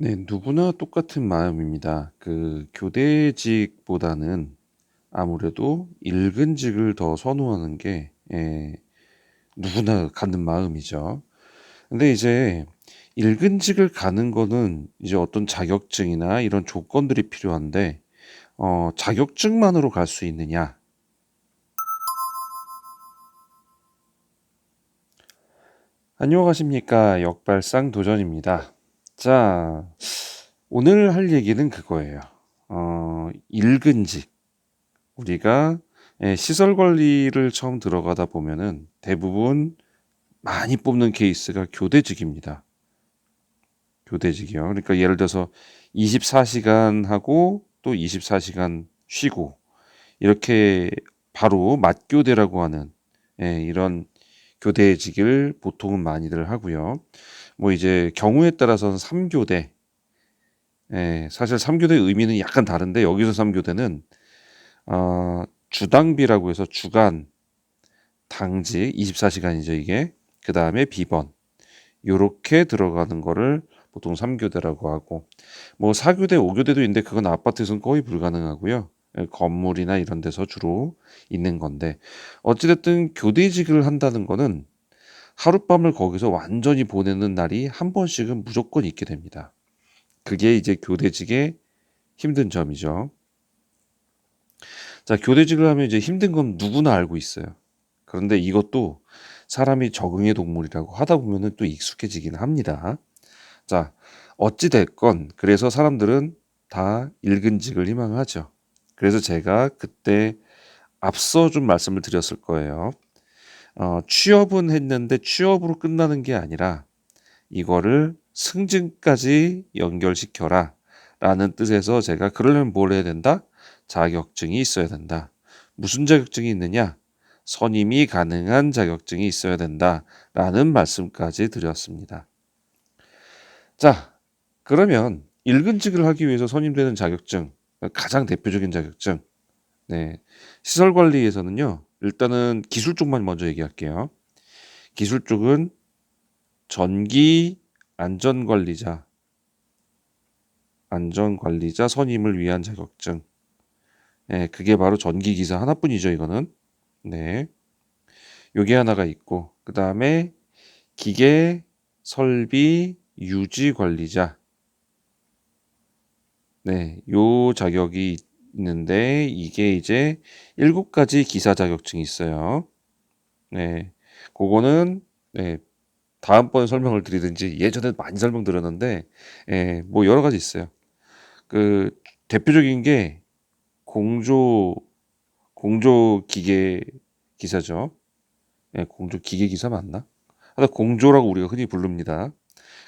네. 누구나 똑같은 마음입니다. 교대직보다는 아무래도 일근직을 더 선호하는 게 누구나 갖는 마음이죠. 근데 이제 일근직을 가는 거는 이제 어떤 자격증이나 이런 조건들이 필요한데 자격증만으로 갈 수 있느냐? 안녕하십니까. 역발상 도전입니다. 자, 오늘 할 얘기는 그거예요. 일근직. 우리가 시설 관리를 처음 들어가다 보면은 대부분 많이 뽑는 케이스가 교대직입니다. 교대직이요. 그러니까 예를 들어서 24시간 하고 또 24시간 쉬고 이렇게 바로 맞교대라고 하는 이런 교대직을 보통은 많이들 하고요. 뭐 이제 경우에 따라서는 3교대. 사실 3교대 의미는 약간 다른데 여기서 3교대는 주당비라고 해서 주간 당직 24시간이죠, 이게. 그 다음에 비번. 요렇게 들어가는 거를 보통 3교대라고 하고, 뭐 4교대, 5교대도 있는데 그건 아파트에서는 거의 불가능하고요. 건물이나 이런 데서 주로 있는 건데, 어찌됐든 교대직을 한다는 거는 하룻밤을 거기서 완전히 보내는 날이 한 번씩은 무조건 있게 됩니다. 그게 이제 교대직의 힘든 점이죠. 자, 교대직을 하면 이제 힘든 건 누구나 알고 있어요. 그런데 이것도 사람이 적응의 동물이라고 하다 보면은 또 익숙해지긴 합니다. 자, 어찌 됐건 그래서 사람들은 다 일근직을 희망하죠. 그래서 제가 그때 앞서 좀 말씀을 드렸을 거예요. 취업은 했는데 취업으로 끝나는 게 아니라 이거를 승진까지 연결시켜라 라는 뜻에서 제가 그러려면 뭘 해야 된다? 자격증이 있어야 된다. 무슨 자격증이 있느냐? 선임이 가능한 자격증이 있어야 된다 라는 말씀까지 드렸습니다. 자, 그러면 일근직을 하기 위해서 선임되는 자격증, 가장 대표적인 자격증. 네. 시설 관리에서는요. 일단은 기술 쪽만 먼저 얘기할게요. 기술 쪽은 전기 안전관리자 선임을 위한 자격증. 네, 그게 바로 전기기사 하나뿐이죠, 이거는. 네. 요게 하나가 있고, 그 다음에 기계 설비 유지 관리자. 네, 요 자격이 있는데 이게 이제 7가지 기사 자격증이 있어요. 네, 그거는 네, 다음번에 설명을 드리든지 예전에 많이 설명드렸는데 뭐 여러 가지 있어요. 그 대표적인 게 공조 공조 기계 기사죠. 네, 공조 기계 기사 맞나? 하여튼 공조라고 우리가 흔히 부릅니다.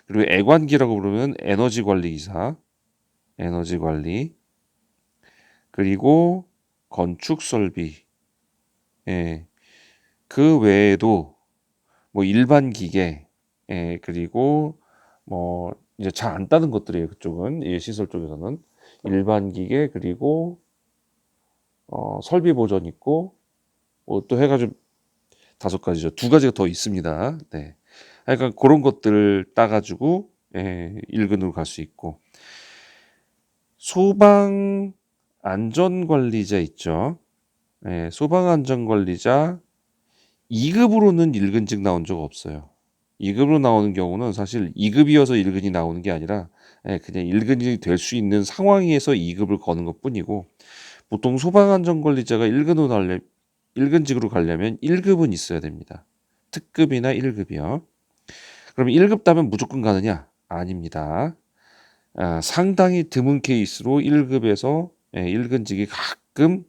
그리고 애관기라고 부르면 에너지 관리 기사, 에너지 관리. 그리고 건축 설비. 예. 그 외에도 뭐 일반 기계, 그리고 뭐 이제 잘 안 따는 것들이에요. 그쪽은 이 시설 쪽에서는 일반 기계 그리고 설비 보전 있고 뭐 또 해가지고 5가지죠. 2가지가 더 있습니다. 네. 그러니까 그런 것들 따가지고 일근으로 갈 수 있고 소방 안전관리자 있죠. 소방 안전관리자 2급으로는 일근직 나온 적 없어요. 2급으로 나오는 경우는 사실 2급이어서 일근이 나오는 게 아니라 그냥 일근이 될 수 있는 상황에서 2급을 거는 것뿐이고 보통 소방안전관리자가 1근직으로 가려면 1급은 있어야 됩니다. 특급이나 1급이요. 그럼 1급 따면 무조건 가느냐? 아닙니다. 상당히 드문 케이스로 1급에서 1근직이 가끔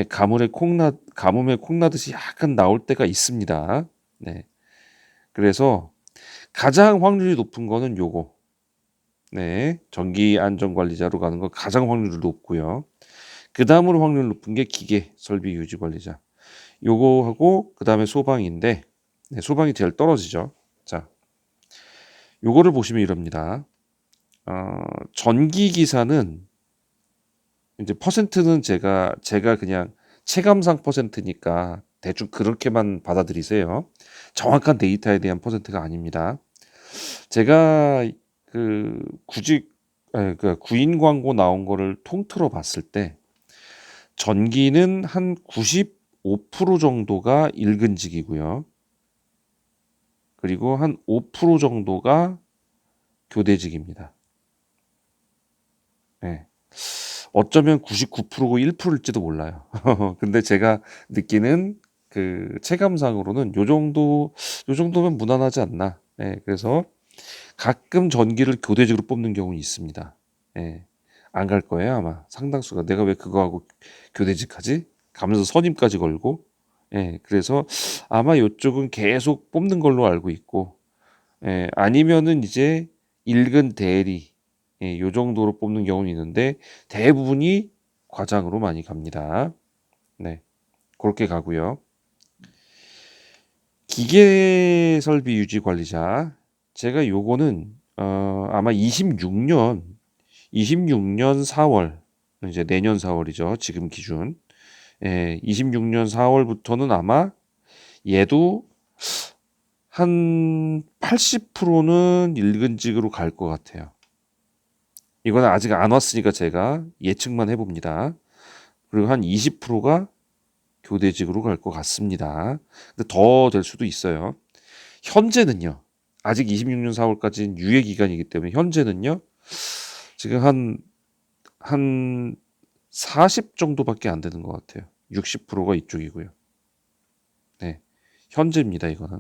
가뭄에 콩나듯이 약간 나올 때가 있습니다. 네. 그래서 가장 확률이 높은 거는 요거. 네. 전기 안전관리자로 가는 거 가장 확률이 높고요. 그 다음으로 확률 높은 게 기계 설비 유지 관리자. 요거 하고 그 다음에 소방인데 네, 소방이 제일 떨어지죠. 자, 요거를 보시면 이럽니다. 전기 기사는 이제 퍼센트는 제가 그냥 체감상 퍼센트니까 대충 그렇게만 받아들이세요. 정확한 데이터에 대한 퍼센트가 아닙니다. 제가 그 구직 그 구인 광고 나온 거를 통틀어 봤을 때 전기는 한 95% 정도가 일근직이고요. 그리고 한 5% 정도가 교대직입니다. 네. 어쩌면 99%고 1%일지도 몰라요. 근데 제가 느끼는 그 체감상으로는 요 정도면 무난하지 않나. 예, 그래서 가끔 전기를 교대직으로 뽑는 경우는 있습니다. 예, 안 갈 거예요, 아마. 상당수가. 내가 왜 그거 하고 교대직 하지? 가면서 선임까지 걸고. 예, 그래서 아마 요쪽은 계속 뽑는 걸로 알고 있고, 예, 아니면은 이제 일근 대리, 예, 요 정도로 뽑는 경우는 있는데 대부분이 과장으로 많이 갑니다. 네, 그렇게 가고요. 기계 설비 유지 관리자. 제가 요거는 아마 26년 4월 이제 내년 4월이죠. 지금 기준. 예, 26년 4월부터는 아마 얘도 한 80%는 일근직으로 갈 것 같아요. 이거는 아직 안 왔으니까 제가 예측만 해봅니다. 그리고 한 20%가 교대직으로 갈 것 같습니다. 근데 더 될 수도 있어요. 현재는요. 아직 26년 4월까지는 유예 기간이기 때문에 현재는요. 지금 한 40 정도밖에 안 되는 것 같아요. 60%가 이쪽이고요. 네. 현재입니다, 이거는.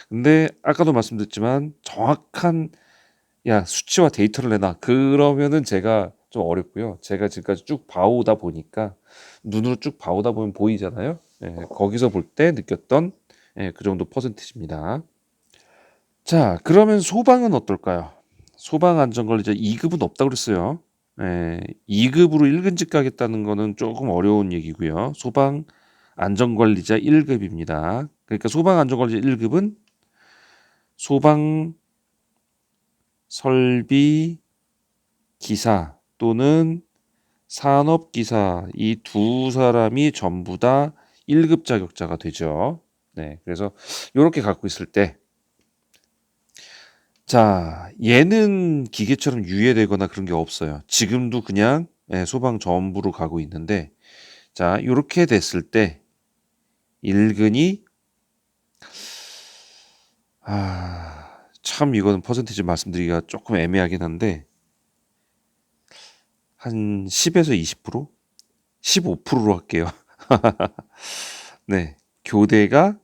근데 아까도 말씀드렸지만 정확한 수치와 데이터를 내놔. 그러면은 제가 좀 어렵고요. 제가 지금까지 쭉 봐오다 보니까 눈으로 쭉 봐오다 보면 보이잖아요. 예, 거기서 볼 때 느꼈던 그 정도 퍼센티지입니다. 자, 그러면 소방은 어떨까요? 소방 안전관리자 2급은 없다고 그랬어요. 2급으로 1근직 가겠다는 거는 조금 어려운 얘기고요. 소방 안전관리자 1급입니다. 그러니까 소방 안전관리자 1급은 소방 설비 기사 또는 산업기사 이 두 사람이 전부 다 1급 자격자가 되죠. 네, 그래서 이렇게 갖고 있을 때, 자, 얘는 기계처럼 유예되거나 그런 게 없어요. 지금도 그냥 소방 전부로 가고 있는데, 자, 이렇게 됐을 때 1근이 참 이거는 퍼센티지 말씀드리기가 조금 애매하긴 한데 한 10에서 20%? 15%로 할게요. 네. 교대가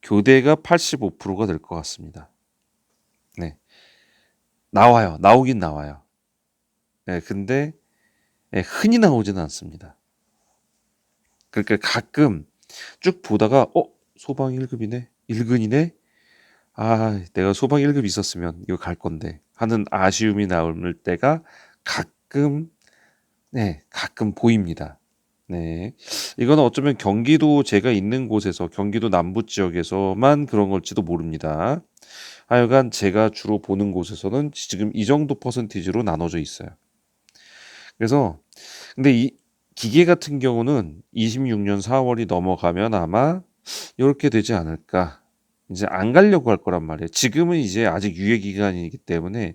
85%가 될 것 같습니다. 네. 나와요. 나오긴 나와요. 네, 근데 흔히 나오지는 않습니다. 그러니까 가끔 쭉 보다가 소방 1급이네. 1근이네. 내가 소방 1급 있었으면 이거 갈 건데 하는 아쉬움이 나올 때가 가끔 가끔 보입니다. 네. 이거는 어쩌면 경기도 제가 있는 곳에서 경기도 남부 지역에서만 그런 걸지도 모릅니다. 하여간 제가 주로 보는 곳에서는 지금 이 정도 퍼센티지로 나눠져 있어요. 그래서 근데 이 기계 같은 경우는 26년 4월이 넘어가면 아마 이렇게 되지 않을까. 이제 안 가려고 할 거란 말이에요. 지금은 이제 아직 유예 기간이기 때문에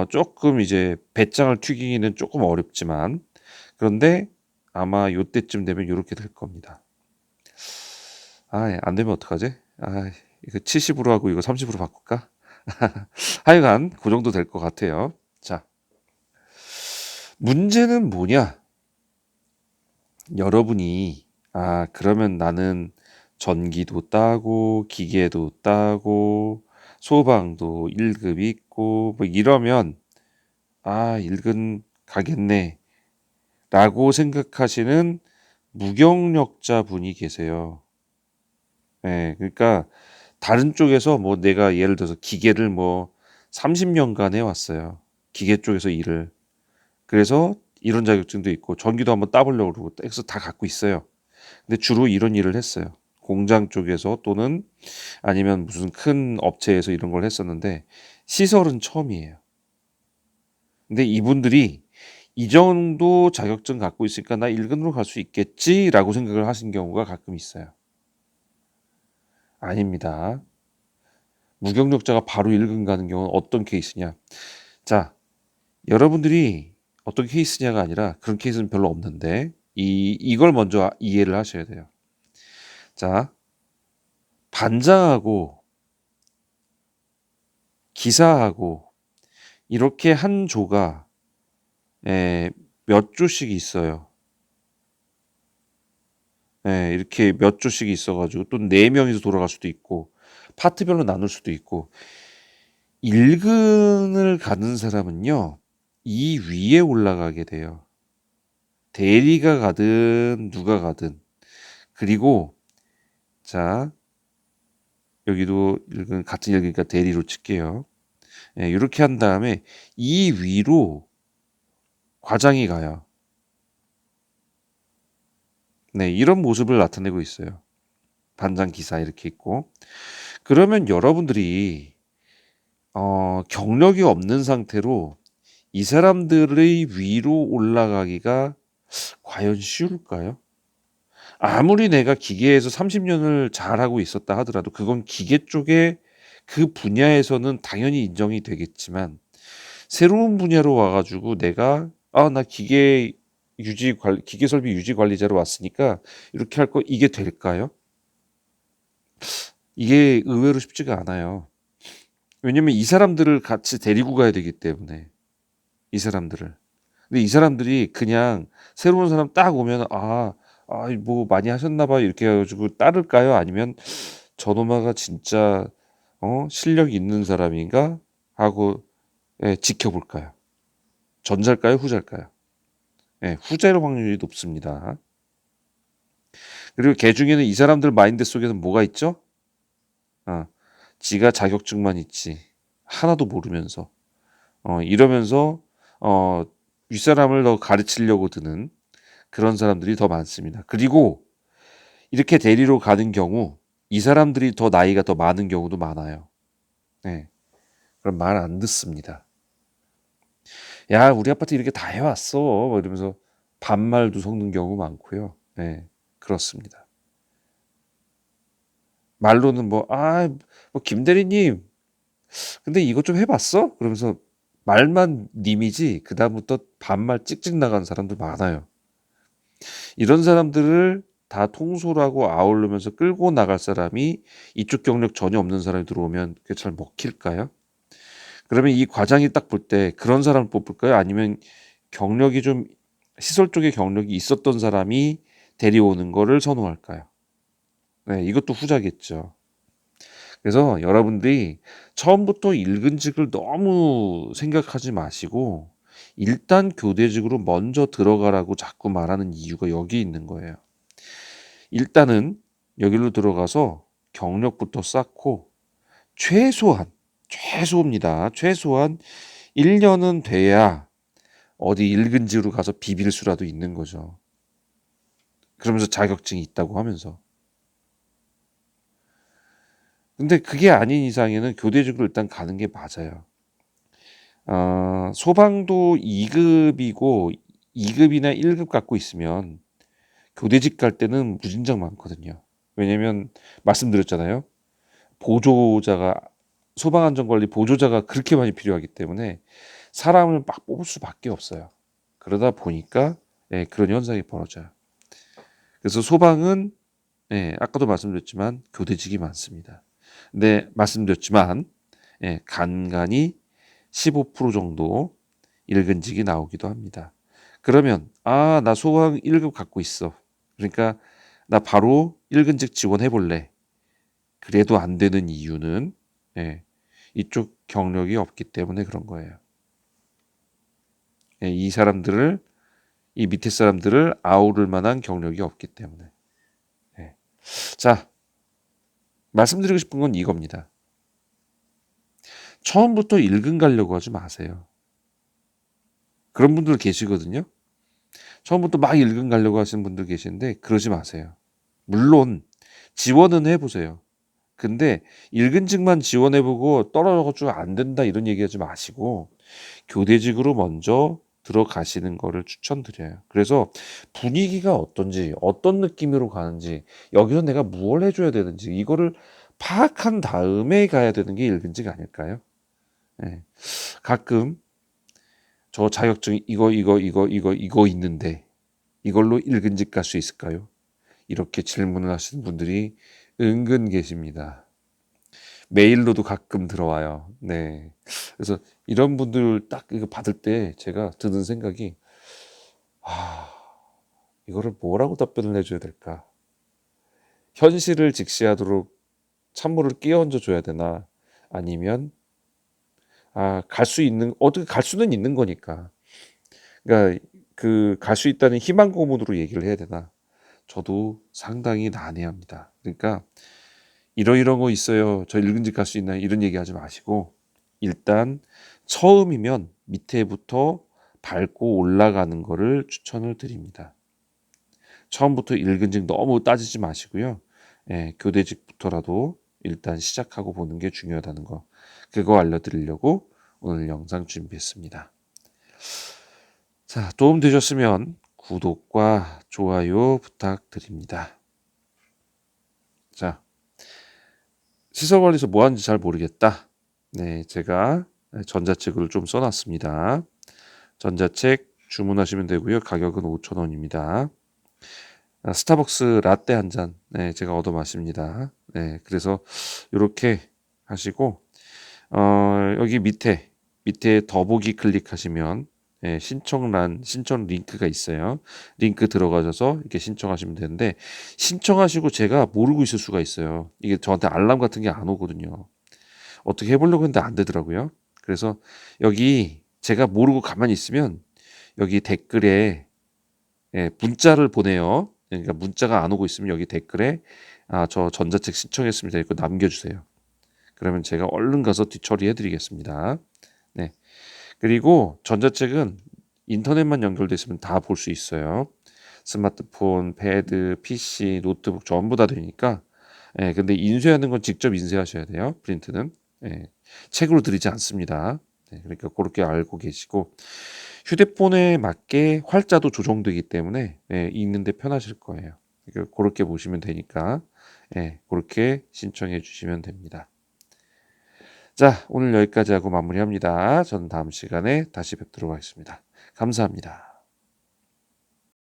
조금 이제 배짱을 튀기기는 조금 어렵지만 그런데 아마 요때쯤 되면 이렇게 될 겁니다. 안 되면 어떡하지? 이거 70으로 하고 이거 30으로 바꿀까? 하여간 그 정도 될 것 같아요. 자, 문제는 뭐냐? 여러분이 그러면 나는 전기도 따고 기계도 따고 소방도 1급 있고 뭐 이러면 1급 가겠네 라고 생각하시는 무경력자 분이 계세요. 그러니까 다른 쪽에서 뭐 내가 예를 들어서 기계를 뭐 30년간 해왔어요. 기계 쪽에서 일을. 그래서 이런 자격증도 있고 전기도 한번 따보려고 그러고 해서 다 갖고 있어요. 근데 주로 이런 일을 했어요. 공장 쪽에서 또는 아니면 무슨 큰 업체에서 이런 걸 했었는데 시설은 처음이에요. 근데 이분들이 이 정도 자격증 갖고 있으니까 나 1군으로 갈 수 있겠지라고 생각을 하신 경우가 가끔 있어요. 아닙니다. 무경력자가 바로 1급 가는 경우는 어떤 케이스냐? 자, 여러분들이 어떤 케이스냐가 아니라 그런 케이스는 별로 없는데 이걸 먼저 이해를 하셔야 돼요. 자, 반장하고 기사하고 이렇게 한 조가 몇 조씩 있어요. 이렇게 몇 조씩 있어가지고 또 4명이서 돌아갈 수도 있고 파트별로 나눌 수도 있고 1근을 가는 사람은요. 이 위에 올라가게 돼요. 대리가 가든 누가 가든. 그리고 자 여기도 1근 같은 1근이니까 대리로 칠게요. 이렇게 한 다음에 이 위로 과장이 가요. 네, 이런 모습을 나타내고 있어요. 반장 기사 이렇게 있고. 그러면 여러분들이 경력이 없는 상태로 이 사람들의 위로 올라가기가 과연 쉬울까요? 아무리 내가 기계에서 30년을 잘하고 있었다 하더라도 그건 기계 쪽에 그 분야에서는 당연히 인정이 되겠지만 새로운 분야로 와가지고 내가 나 기계 기계 설비 유지 관리자로 왔으니까 이렇게 할 거 이게 될까요? 이게 의외로 쉽지가 않아요. 왜냐면 이 사람들을 같이 데리고 가야 되기 때문에 이 사람들을. 근데 이 사람들이 그냥 새로운 사람 딱 오면 뭐 많이 하셨나 봐요 이렇게 해가지고 따를까요? 아니면 저놈아가 진짜 실력 있는 사람인가 하고 지켜볼까요? 전자일까요? 후자일까요? 후자일 확률이 높습니다. 그리고 개 중에는 이 사람들 마인드 속에는 뭐가 있죠? 지가 자격증만 있지 하나도 모르면서 이러면서 윗사람을 더 가르치려고 드는 그런 사람들이 더 많습니다. 그리고 이렇게 대리로 가는 경우 이 사람들이 더 나이가 더 많은 경우도 많아요. 그럼 말 안 듣습니다. 야, 우리 아파트 이렇게 다 해왔어. 뭐 이러면서 반말도 섞는 경우 많고요. 그렇습니다. 말로는 뭐 김 대리님, 근데 이거 좀 해봤어? 그러면서 말만 님이지 그다음부터 반말 찍찍 나가는 사람들 많아요. 이런 사람들을 다 통솔하고 아우르면서 끌고 나갈 사람이 이쪽 경력 전혀 없는 사람이 들어오면 그게 잘 먹힐까요? 그러면 이 과장이 딱 볼 때 그런 사람을 뽑을까요? 아니면 경력이 좀 시설 쪽에 경력이 있었던 사람이 데려오는 거를 선호할까요? 이것도 후자겠죠. 그래서 여러분들이 처음부터 일근직을 너무 생각하지 마시고 일단 교대직으로 먼저 들어가라고 자꾸 말하는 이유가 여기 있는 거예요. 일단은 여기로 들어가서 경력부터 쌓고 최소입니다. 최소한 1년은 돼야 어디 일근직으로 가서 비빌 수라도 있는 거죠. 그러면서 자격증이 있다고 하면서. 근데 그게 아닌 이상에는 교대직으로 일단 가는 게 맞아요. 소방도 2급이고 2급이나 1급 갖고 있으면 교대직 갈 때는 무진장 많거든요. 왜냐면 말씀드렸잖아요. 보조자가 소방안전관리 보조자가 그렇게 많이 필요하기 때문에 사람을 막 뽑을 수밖에 없어요. 그러다 보니까 그런 현상이 벌어져요. 그래서 소방은 아까도 말씀드렸지만 교대직이 많습니다. 근데 말씀드렸지만 간간이 15% 정도 일근직이 나오기도 합니다. 그러면 나 소방 1급 갖고 있어. 그러니까 나 바로 1근직 지원해 볼래. 그래도 안 되는 이유는 이쪽 경력이 없기 때문에 그런 거예요. 이 밑에 사람들을 아우를 만한 경력이 없기 때문에. 자, 말씀드리고 싶은 건 이겁니다. 처음부터 1근 가려고 하지 마세요. 그런 분들 계시거든요. 처음부터 막 1근 가려고 하시는 분들 계시는데 그러지 마세요. 물론 지원은 해보세요. 근데 1근직만 지원해보고 떨어져가지고 안 된다 이런 얘기하지 마시고 교대직으로 먼저 들어가시는 거를 추천드려요. 그래서 분위기가 어떤지 어떤 느낌으로 가는지 여기서 내가 무엇을 해줘야 되는지 이거를 파악한 다음에 가야 되는 게 읽은직 아닐까요? 예. 가끔 저 자격증 이거 있는데 이걸로 읽은직 갈 수 있을까요? 이렇게 질문을 하시는 분들이 은근 계십니다. 메일로도 가끔 들어와요. 네. 그래서 이런 분들 딱 이거 받을 때 제가 드는 생각이, 아, 이거를 뭐라고 답변을 해줘야 될까? 현실을 직시하도록 찬물을 끼얹어 줘야 되나? 아니면, 갈 수 있는, 어떻게 갈 수는 있는 거니까. 그러니까 그 갈 수 있다는 희망 고문으로 얘기를 해야 되나? 저도 상당히 난해합니다. 그러니까 이러이러한 거 있어요. 저 읽은직 갈 수 있나요? 이런 얘기하지 마시고 일단 처음이면 밑에부터 밟고 올라가는 거를 추천을 드립니다. 처음부터 읽은직 너무 따지지 마시고요. 예, 교대직부터라도 일단 시작하고 보는 게 중요하다는 거. 그거 알려드리려고 오늘 영상 준비했습니다. 자, 도움 되셨으면 구독과 좋아요 부탁드립니다. 자, 시설관리소 뭐 하는지 잘 모르겠다. 네, 제가 전자책을 좀 써놨습니다. 전자책 주문하시면 되고요. 가격은 5,000원입니다. 스타벅스 라떼 한 잔, 네, 제가 얻어 마십니다. 네, 그래서 이렇게 하시고, 여기 밑에 더보기 클릭하시면 신청 링크가 있어요. 링크 들어가셔서 이렇게 신청하시면 되는데 신청하시고 제가 모르고 있을 수가 있어요. 이게 저한테 알람 같은 게 안 오거든요. 어떻게 해보려고 했는데 안 되더라고요. 그래서 여기 제가 모르고 가만히 있으면 여기 댓글에 문자를 보내요. 그러니까 문자가 안 오고 있으면 여기 댓글에 저 전자책 신청했습니다. 이거 남겨주세요. 그러면 제가 얼른 가서 뒤처리해 드리겠습니다. 네. 그리고 전자책은 인터넷만 연결돼 있으면 다 볼 수 있어요. 스마트폰, 패드, PC, 노트북 전부 다 되니까. 근데 인쇄하는 건 직접 인쇄하셔야 돼요. 프린트는. 책으로 드리지 않습니다. 그러니까 그렇게 알고 계시고 휴대폰에 맞게 활자도 조정되기 때문에 읽는데 편하실 거예요. 그러니까 그렇게 보시면 되니까 그렇게 신청해 주시면 됩니다. 자, 오늘 여기까지 하고 마무리합니다. 저는 다음 시간에 다시 뵙도록 하겠습니다. 감사합니다.